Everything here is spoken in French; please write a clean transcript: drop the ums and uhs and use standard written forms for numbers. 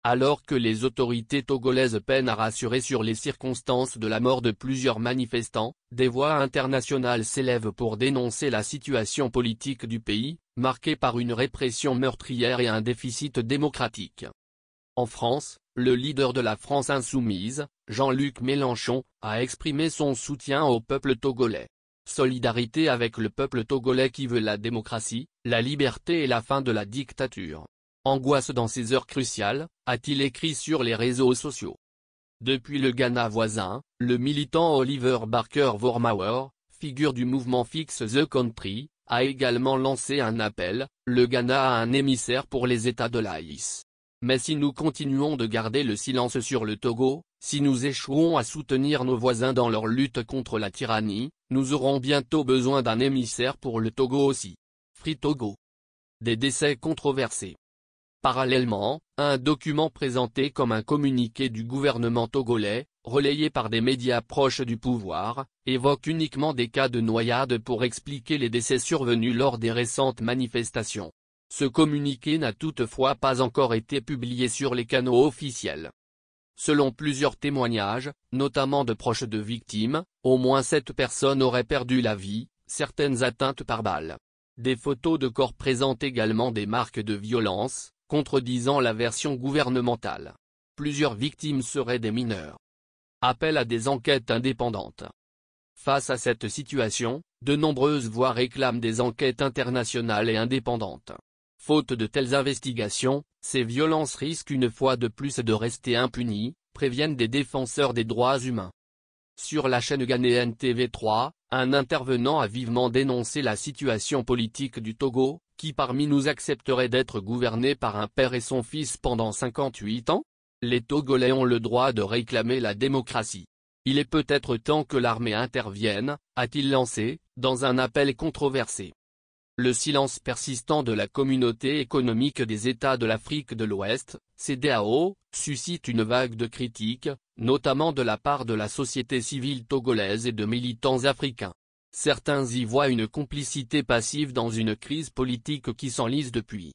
Alors que les autorités togolaises peinent à rassurer sur les circonstances de la mort de plusieurs manifestants, des voix internationales s'élèvent pour dénoncer la situation politique du pays, marquée par une répression meurtrière et un déficit démocratique. En France, le leader de la France insoumise, Jean-Luc Mélenchon, a exprimé son soutien au peuple togolais. Solidarité avec le peuple togolais qui veut la démocratie, la liberté et la fin de la dictature. Angoisse dans ces heures cruciales, a-t-il écrit sur les réseaux sociaux. Depuis le Ghana voisin, le militant Oliver Barker-Vormawor, figure du mouvement Fix the Country, a également lancé un appel, le Ghana a un émissaire pour les États de l'AIS. Mais si nous continuons de garder le silence sur le Togo, si nous échouons à soutenir nos voisins dans leur lutte contre la tyrannie, nous aurons bientôt besoin d'un émissaire pour le Togo aussi. Free Togo. Des décès controversés. Parallèlement, un document présenté comme un communiqué du gouvernement togolais, relayé par des médias proches du pouvoir, évoque uniquement des cas de noyade pour expliquer les décès survenus lors des récentes manifestations. Ce communiqué n'a toutefois pas encore été publié sur les canaux officiels. Selon plusieurs témoignages, notamment de proches de victimes, au moins 7 personnes auraient perdu la vie, certaines atteintes par balles. Des photos de corps présentent également des marques de violence, contredisant la version gouvernementale. Plusieurs victimes seraient des mineurs. Appel à des enquêtes indépendantes. Face à cette situation, de nombreuses voix réclament des enquêtes internationales et indépendantes. Faute de telles investigations, ces violences risquent une fois de plus de rester impunies, préviennent des défenseurs des droits humains. Sur la chaîne ghanéenne TV3, un intervenant a vivement dénoncé la situation politique du Togo, qui parmi nous accepterait d'être gouverné par un père et son fils pendant 58 ans? Les Togolais ont le droit de réclamer la démocratie. Il est peut-être temps que l'armée intervienne, a-t-il lancé, dans un appel controversé. Le silence persistant de la Communauté économique des États de l'Afrique de l'Ouest, CEDEAO, suscite une vague de critiques, notamment de la part de la société civile togolaise et de militants africains. Certains y voient une complicité passive dans une crise politique qui s'enlise depuis